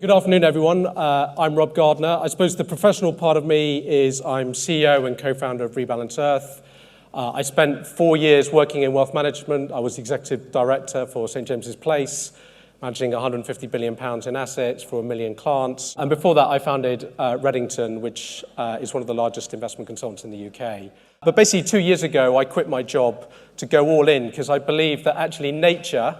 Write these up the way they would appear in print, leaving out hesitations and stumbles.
Good afternoon, everyone. I'm Rob Gardner. I suppose the professional part of me is I'm CEO and co-founder of Rebalance Earth. I spent 4 years working in wealth management. I was executive director for St. James's Place, managing £150 billion in assets for 1 million clients. And before that, I founded Reddington, which is one of the largest investment consultants in the UK. But basically 2 years ago, I quit my job to go all in because I believe that actually nature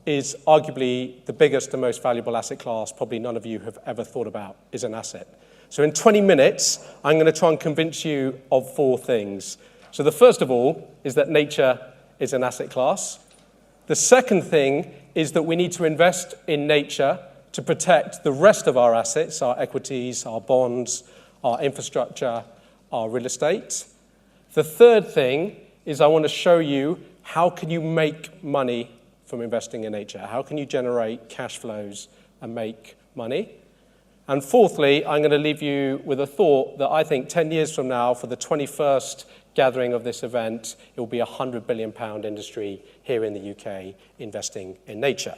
is arguably the biggest and most valuable asset class probably none of you have ever thought about is an asset. So in 20 minutes, I'm going to try and convince you of 4 things. So the first of all is that nature is an asset class. The second thing is that we need to invest in nature to protect the rest of our assets, our equities, our bonds, our infrastructure, our real estate. The third thing is I want to show you how can you make money from investing in nature. How can you generate cash flows and make money? And fourthly, I'm going to leave you with a thought that I think 10 years from now, for the 21st gathering of this event, it will be a £100 billion industry here in the UK investing in nature.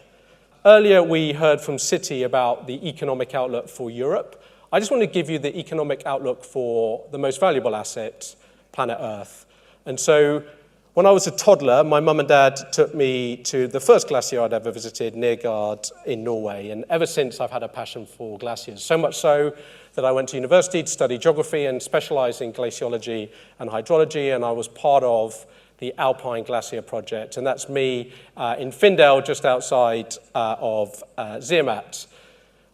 Earlier, we heard from Citi about the economic outlook for Europe. I just want to give you the economic outlook for the most valuable asset, planet Earth. And so when I was a toddler, my mum and dad took me to the first glacier I'd ever visited, near Gardner in Norway. And ever since, I've had a passion for glaciers, so much so that I went to university to study geography and specialize in glaciology and hydrology. And I was part of the Alpine Glacier Project. And that's me in Findale, just outside of Zermatt.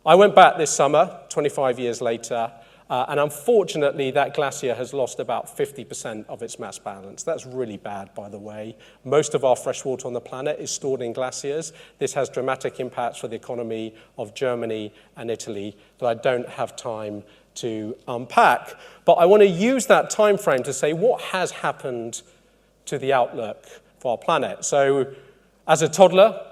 I went back this summer, 25 years later. And unfortunately, that glacier has lost about 50% of its mass balance. That's really bad, by the way. Most of our fresh water on the planet is stored in glaciers. This has dramatic impacts for the economy of Germany and Italy that I don't have time to unpack. But I want to use that time frame to say what has happened to the outlook for our planet. So as a toddler,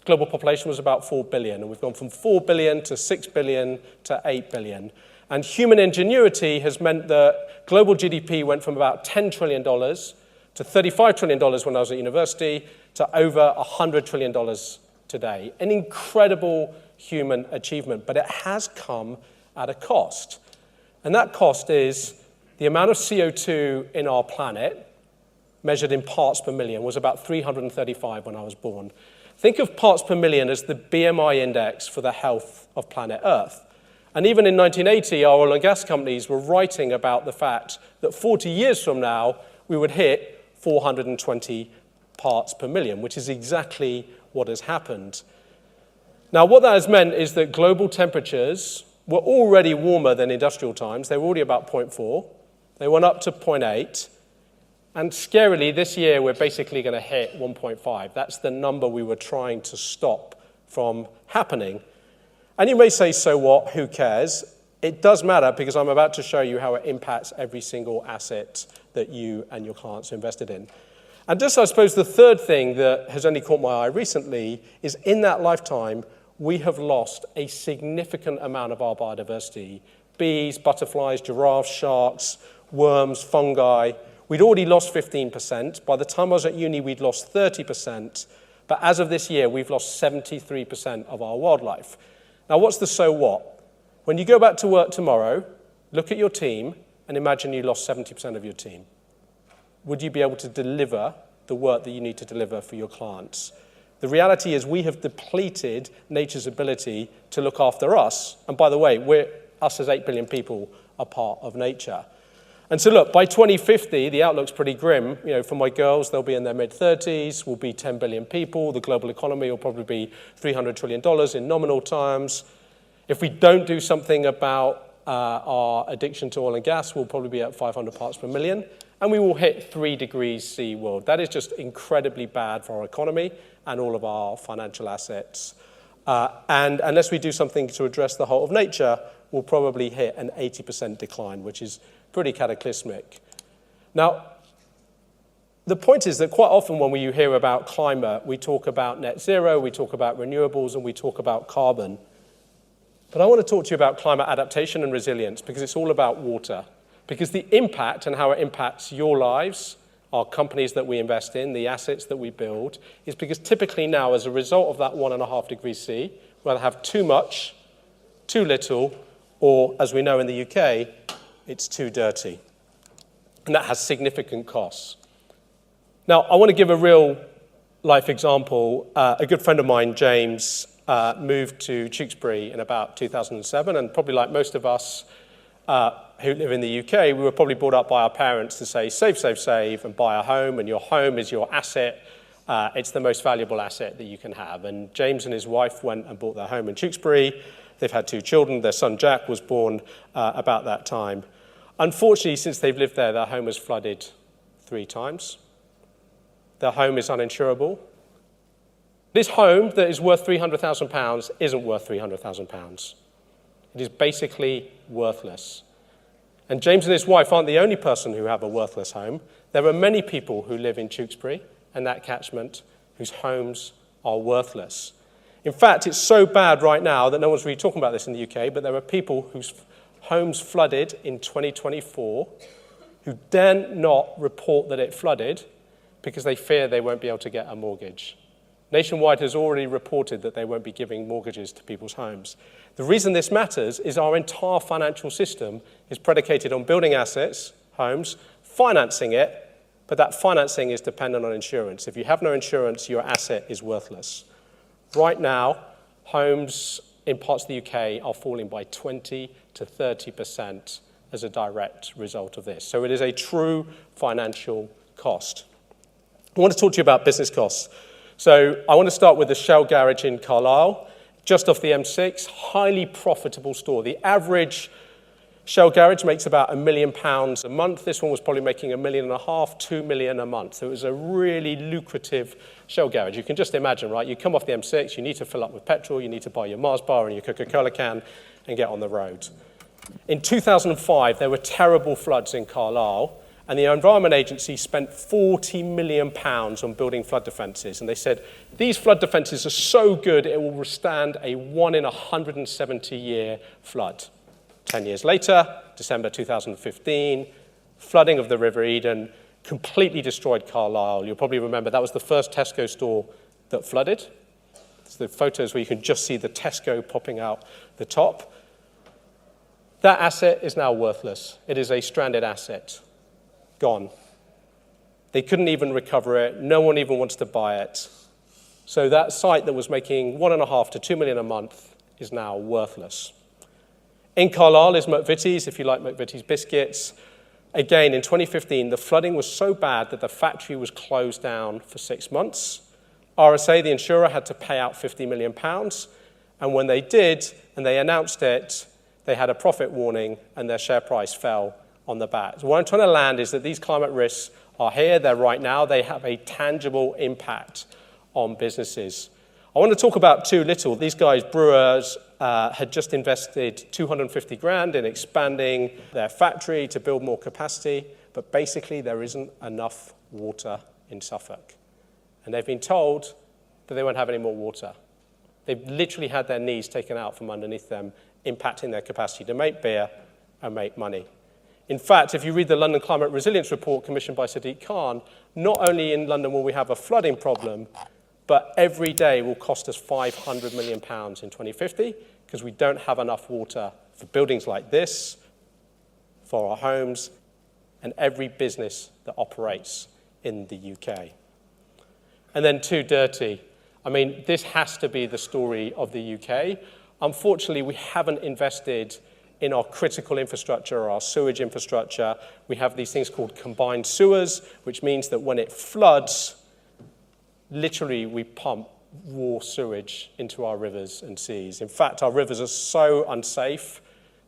global population was about 4 billion, and we've gone from 4 billion to 6 billion to 8 billion. And human ingenuity has meant that global GDP went from about $10 trillion to $35 trillion when I was at university to over $100 trillion today. An incredible human achievement, but it has come at a cost. And that cost is the amount of CO2 in our planet, measured in parts per million, was about 335 when I was born. Think of parts per million as the BMI index for the health of planet Earth. And even in 1980, our oil and gas companies were writing about the fact that 40 years from now, we would hit 420 parts per million, which is exactly what has happened. Now, what that has meant is that global temperatures were already warmer than industrial times. They were already about 0.4. They went up to 0.8. And scarily, this year, we're basically going to hit 1.5. That's the number we were trying to stop from happening. And you may say, so what? Who cares? It does matter because I'm about to show you how it impacts every single asset that you and your clients are invested in. And just, I suppose, the third thing that has only caught my eye recently is in that lifetime, we have lost a significant amount of our biodiversity. Bees, butterflies, giraffes, sharks, worms, fungi. We'd already lost 15%. By the time I was at uni, we'd lost 30%. But as of this year, we've lost 73% of our wildlife. Now, what's the so what? When you go back to work tomorrow, look at your team and imagine you lost 70% of your team. Would you be able to deliver the work that you need to deliver for your clients? The reality is we have depleted nature's ability to look after us. And by the way, us as 8 billion people are part of nature. And so look, by 2050, the outlook's pretty grim. You know, for my girls, they'll be in their mid-30s, we'll be 10 billion people, the global economy will probably be $300 trillion in nominal terms. If we don't do something about our addiction to oil and gas, we'll probably be at 500 parts per million, and we will hit 3 degrees C world. That is just incredibly bad for our economy and all of our financial assets. And unless we do something to address the whole of nature, we'll probably hit an 80% decline, which is pretty cataclysmic. Now, the point is that quite often when we hear about climate, we talk about net zero, we talk about renewables, and we talk about carbon. But I want to talk to you about climate adaptation and resilience because it's all about water. Because the impact and how it impacts your lives, our companies that we invest in, the assets that we build, is because typically now, as a result of that 1.5 degrees C, we'll have too much too little, or, as we know in the UK, it's too dirty. And that has significant costs. Now, I want to give a real-life example. A good friend of mine, James, moved to Tewkesbury in about 2007, and probably like most of us who live in the UK, we were probably brought up by our parents to say, save, save, save, and buy a home, and your home is your asset. It's the most valuable asset that you can have. And James and his wife went and bought their home in Tewkesbury. They've had 2 children. Their son, Jack, was born about that time. Unfortunately, since they've lived there, their home has flooded 3 times. Their home is uninsurable. This home that is worth £300,000 isn't worth £300,000. It is basically worthless. And James and his wife aren't the only person who have a worthless home. There are many people who live in Tewkesbury and that catchment whose homes are worthless. In fact, it's so bad right now that no one's really talking about this in the UK, but there are people whose homes flooded in 2024 who dare not report that it flooded because they fear they won't be able to get a mortgage. Nationwide has already reported that they won't be giving mortgages to people's homes. The reason this matters is our entire financial system is predicated on building assets, homes, financing it, but that financing is dependent on insurance. If you have no insurance, your asset is worthless. Right now, homes in parts of the UK are falling by 20 to 30% as a direct result of this. So it is a true financial cost. I want to talk to you about business costs. So I want to start with the Shell garage in Carlisle, just off the M6, highly profitable store. The average Shell garage makes about £1 million a month. This one was probably making £1.5 million, £2 million a month. So it was a really lucrative Shell garage. You can just imagine, right? You come off the M6, you need to fill up with petrol, you need to buy your Mars bar and your Coca-Cola can and get on the road. In 2005, there were terrible floods in Carlisle, and the Environment Agency spent £40 million on building flood defences. And they said, these flood defences are so good, it will withstand a 1 in 170-year flood. 10 years later, December 2015, flooding of the River Eden completely destroyed Carlisle. You'll probably remember that was the first Tesco store that flooded. It's the photos where you can just see the Tesco popping out the top. That asset is now worthless. It is a stranded asset. Gone. They couldn't even recover it. No one even wants to buy it. So that site that was making £1.5 to £2 million a month is now worthless. In Carlisle is McVitie's, if you like McVitie's biscuits. Again, in 2015, the flooding was so bad that the factory was closed down for 6 months. RSA, the insurer, had to pay out £50 million. And when they did, and they announced it, they had a profit warning and their share price fell on the bat. So what I'm trying to land is that these climate risks are here, they're right now, they have a tangible impact on businesses. I want to talk about Too Little. These guys, brewers, had just invested 250 grand in expanding their factory to build more capacity, but basically there isn't enough water in Suffolk. And they've been told that they won't have any more water. They've literally had their knees taken out from underneath them, impacting their capacity to make beer and make money. In fact, if you read the London Climate Resilience Report commissioned by Sadiq Khan, not only in London will we have a flooding problem, but every day will cost us £500 million in 2050 because we don't have enough water for buildings like this, for our homes, and every business that operates in the UK. And then Too Dirty. I mean, this has to be the story of the UK. Unfortunately, we haven't invested in our critical infrastructure, our sewage infrastructure. We have these things called combined sewers, which means that when it floods, literally we pump raw sewage into our rivers and seas. In fact, our rivers are so unsafe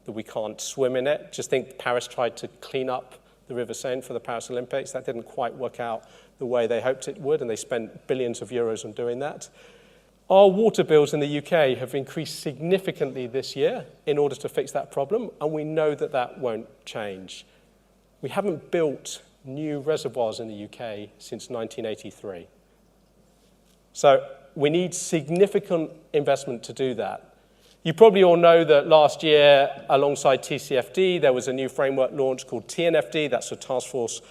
that we can't swim in it. Just think Paris tried to clean up the River Seine for the Paris Olympics. That didn't quite work out the way they hoped it would, and they spent billions of euros on doing that. Our water bills in the UK have increased significantly this year in order to fix that problem, and we know that that won't change. We haven't built new reservoirs in the UK since 1983. So we need significant investment to do that. You probably all know that last year, alongside TCFD, there was a new framework launched called TNFD, that's a task force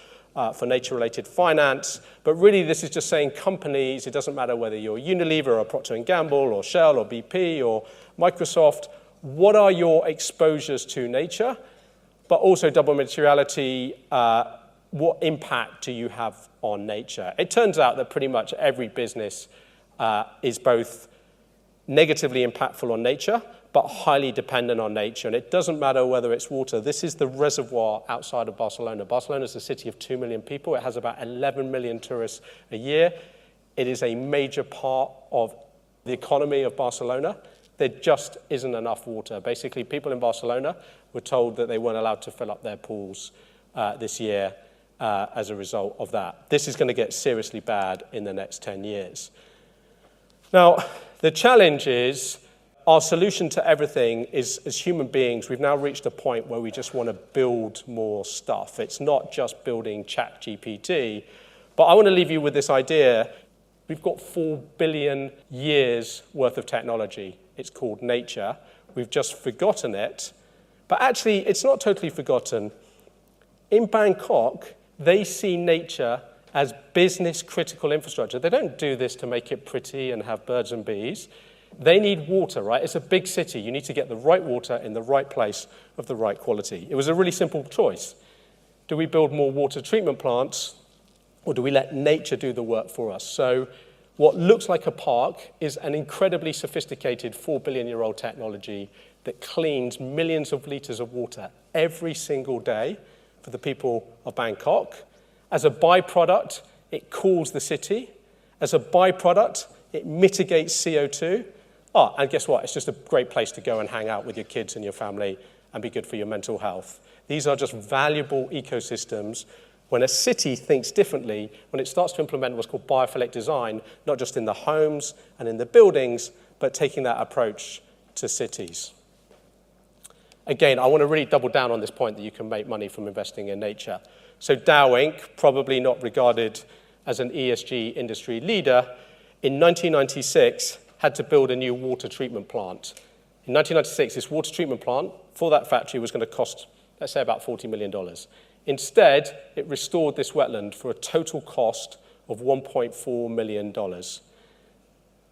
for nature-related finance. But really, this is just saying companies, it doesn't matter whether you're Unilever or Procter & Gamble or Shell or BP or Microsoft, what are your exposures to nature, but also double materiality, what impact do you have on nature? It turns out that pretty much every business is both negatively impactful on nature, but highly dependent on nature. And it doesn't matter whether it's water. This is the reservoir outside of Barcelona. Barcelona is a city of 2 million people. It has about 11 million tourists a year. It is a major part of the economy of Barcelona. There just isn't enough water. Basically, people in Barcelona were told that they weren't allowed to fill up their pools this year as a result of that. This is going to get seriously bad in the next 10 years. Now, the challenge is our solution to everything is, as human beings, we've now reached a point where we just want to build more stuff. It's not just building ChatGPT, but I want to leave you with this idea. We've got 4 billion years worth of technology. It's called nature. We've just forgotten it. But actually, it's not totally forgotten. In Bangkok, they see nature as business-critical infrastructure. They don't do this to make it pretty and have birds and bees. They need water, right? It's a big city. You need to get the right water in the right place of the right quality. It was a really simple choice. Do we build more water treatment plants, or do we let nature do the work for us? So what looks like a park is an incredibly sophisticated 4 billion-year-old technology that cleans millions of liters of water every single day for the people of Bangkok. As a byproduct, it cools the city. As a byproduct, it mitigates CO2. Oh, and guess what? It's just a great place to go and hang out with your kids and your family and be good for your mental health. These are just valuable ecosystems. When a city thinks differently, when it starts to implement what's called biophilic design, not just in the homes and in the buildings, but taking that approach to cities. Again, I want to really double down on this point that you can make money from investing in nature. So Dow Inc., probably not regarded as an ESG industry leader, in 1996 had to build a new water treatment plant. In 1996, this water treatment plant for that factory was going to cost, let's say, about $40 million. Instead, it restored this wetland for a total cost of $1.4 million.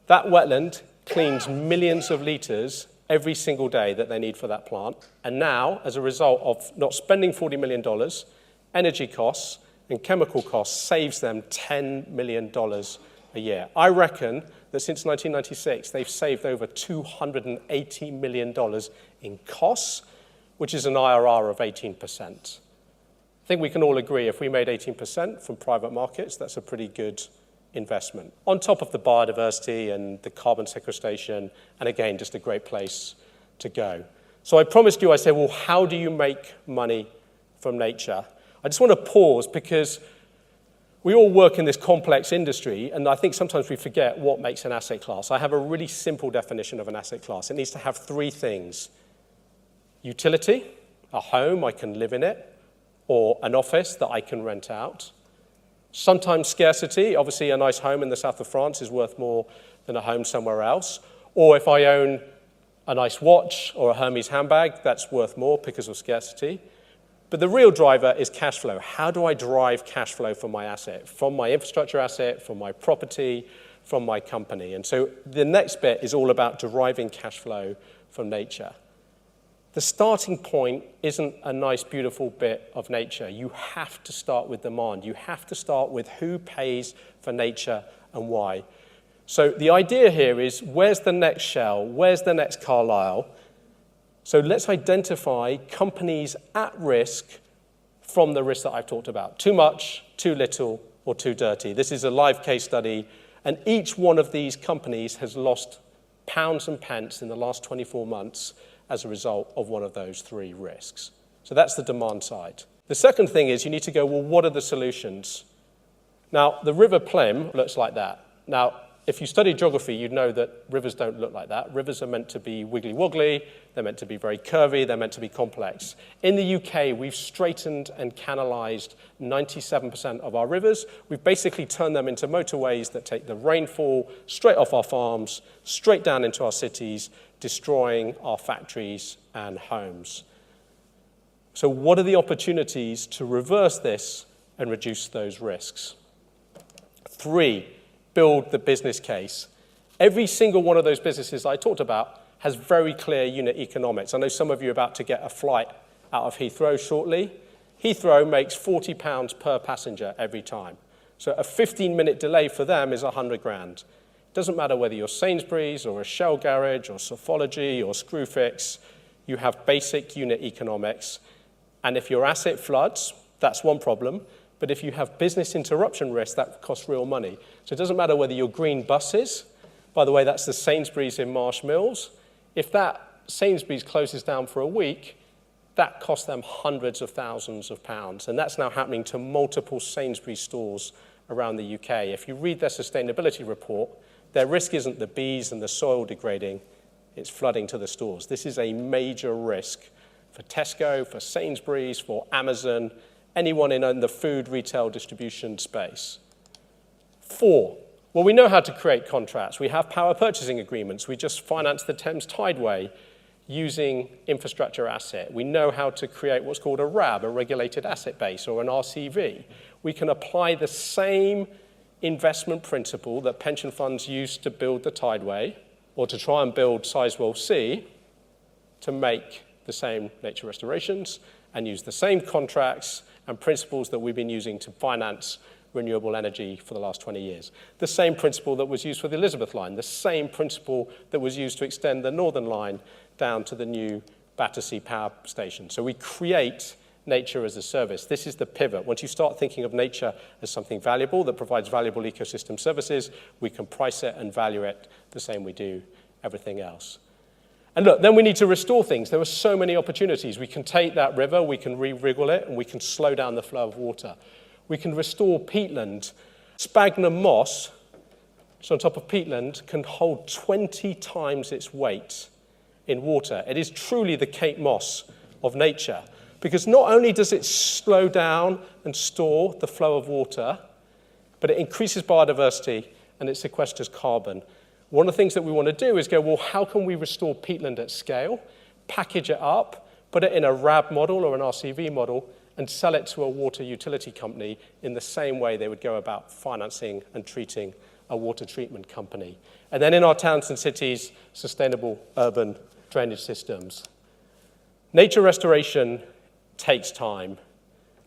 That wetland cleans millions of liters every single day that they need for that plant. And now, as a result of not spending $40 million, energy costs and chemical costs saves them $10 million a year. I reckon that since 1996, they've saved over $280 million in costs, which is an IRR of 18%. I think we can all agree if we made 18% from private markets, that's a pretty good investment. On top of the biodiversity and the carbon sequestration, and again, just a great place to go. So I promised you, I said, well, how do you make money from nature? I just want to pause because we all work in this complex industry, and I think sometimes we forget what makes an asset class. I have a really simple definition of an asset class. It needs to have 3 things. Utility, a home, I can live in it, or an office that I can rent out. Sometimes scarcity, obviously a nice home in the south of France is worth more than a home somewhere else. Or if I own a nice watch or a Hermes handbag, that's worth more because of scarcity. But the real driver is cash flow. How do I drive cash flow from my asset, from my infrastructure asset, from my property, from my company? And so the next bit is all about deriving cash flow from nature. The starting point isn't a nice, beautiful bit of nature. You have to start with demand. You have to start with who pays for nature and why. So the idea here is, where's the next Shell? Where's the next Carlyle? So let's identify companies at risk from the risks that I've talked about. Too much, too little, or too dirty. This is a live case study, and each one of these companies has lost pounds and pence in the last 24 months as a result of one of those 3 risks. So that's the demand side. The second thing is you need to go, well, what are the solutions? Now, the River Plym looks like that. Now, if you study geography, you'd know that rivers don't look like that. Rivers are meant to be wiggly-woggly, they're meant to be very curvy, they're meant to be complex. In the UK, we've straightened and canalized 97% of our rivers. We've basically turned them into motorways that take the rainfall straight off our farms, straight down into our cities, destroying our factories and homes. So what are the opportunities to reverse this and reduce those risks? 3, build the business case. Every single one of those businesses I talked about has very clear unit economics. I know some of you are about to get a flight out of Heathrow shortly. Heathrow makes £40 per passenger every time. So a 15-minute delay for them is 100 grand. It doesn't matter whether you're Sainsbury's or a Shell garage or Sofology or Screwfix, you have basic unit economics. And if your asset floods, that's one problem. But if you have business interruption risk, that costs real money. So it doesn't matter whether you're green buses. By the way, that's the Sainsbury's in Marsh Mills. If that Sainsbury's closes down for a week, that costs them hundreds of thousands of pounds. And that's now happening to multiple Sainsbury's stores around the UK. If you read their sustainability report, their risk isn't the bees and the soil degrading, it's flooding to the stores. This is a major risk for Tesco, for Sainsbury's, for Amazon, anyone in the food retail distribution space. 4, well, we know how to create contracts. We have power purchasing agreements. We just financed the Thames Tideway using infrastructure asset. We know how to create what's called a RAB, a regulated asset base, or an RCV. We can apply the same investment principle that pension funds used to build the Tideway, or to try and build Sizewell C, to make the same nature restorations, and use the same contracts and principles that we've been using to finance renewable energy for the last 20 years. The same principle that was used for the Elizabeth line, the same principle that was used to extend the Northern line down to the new Battersea power station. So we create nature as a service. This is the pivot. Once you start thinking of nature as something valuable that provides valuable ecosystem services, we can price it and value it the same we do everything else. And look, then we need to restore things. There are so many opportunities. We can take that river, we can re-wriggle it, and we can slow down the flow of water. We can restore peatland. Sphagnum moss, so on top of peatland, can hold 20 times its weight in water. It is truly the Cape Moss of nature, because not only does it slow down and store the flow of water, but it increases biodiversity and it sequesters carbon. One of the things that we want to do is go, well, how can we restore peatland at scale, package it up, put it in a RAB model or an RCV model, and sell it to a water utility company in the same way they would go about financing and treating a water treatment company. And then in our towns and cities, sustainable urban drainage systems. Nature restoration takes time.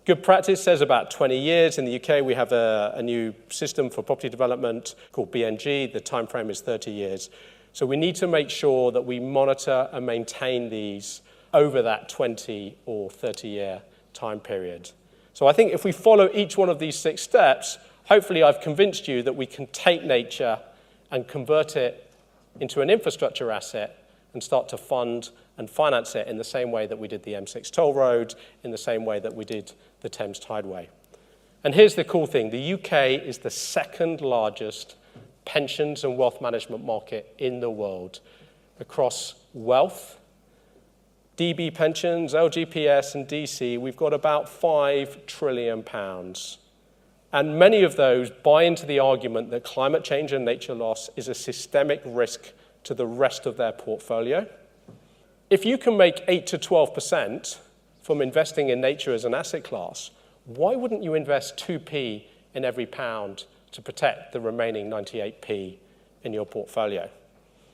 Good practice says about 20 years. In the UK, we have a new system for property development called BNG. The time frame is 30 years. So we need to make sure that we monitor and maintain these over that 20 or 30-year time period. So I think if we follow each one of these 6 steps, hopefully I've convinced you that we can take nature and convert it into an infrastructure asset and start to fund and finance it in the same way that we did the M6 toll road, in the same way that we did the Thames Tideway. And here's the cool thing. The UK is the second largest pensions and wealth management market in the world. Across wealth, DB pensions, LGPS, and DC, we've got about £5 trillion. And many of those buy into the argument that climate change and nature loss is a systemic risk to the rest of their portfolio. If you can make 8 to 12% from investing in nature as an asset class, why wouldn't you invest 2p in every pound to protect the remaining 98p in your portfolio?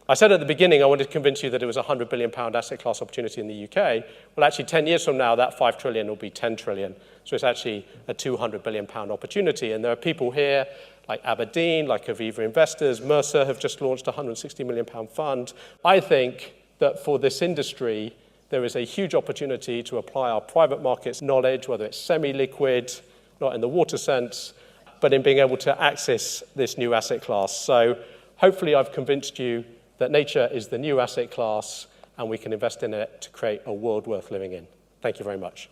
I said at the beginning I wanted to convince you that it was a £100 billion asset class opportunity in the UK. Well, actually, 10 years from now, that 5 trillion will be 10 trillion. So it's actually a £200 billion opportunity. And there are people here like Aberdeen, like Aviva Investors, Mercer have just launched a £160 million fund. I think that for this industry, there is a huge opportunity to apply our private markets knowledge, whether it's semi-liquid, not in the water sense, but in being able to access this new asset class. So hopefully I've convinced you that nature is the new asset class and we can invest in it to create a world worth living in. Thank you very much.